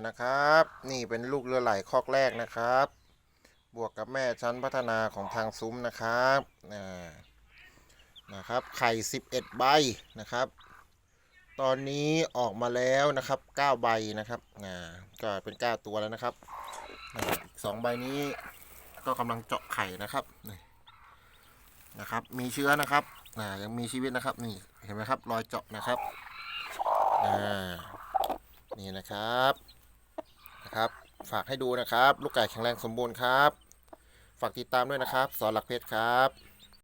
นะครับนี่เป็นลูกเรือไหลคอกแรกนะครับบวกกับแม่ชั้นพัฒนาของทางซุ้มนะครับนะครับไข่11ใบนะครับตอนนี้ออกมาแล้วนะครับ9ใบนะครับก็เป็น9ตัวแล้วนะครับอีก2ใบนี้ก็กำลังเจาะไข่นะครับนะครับมีเชื้อนะครับยังมีชีวิตนะครับนี่เห็นไหมครับรอยเจาะนะครับนี่นะครับฝากให้ดูนะครับลูกไก่แข็งแรงสมบูรณ์ครับฝากติดตามด้วยนะครับสอนหลักเพชรครับ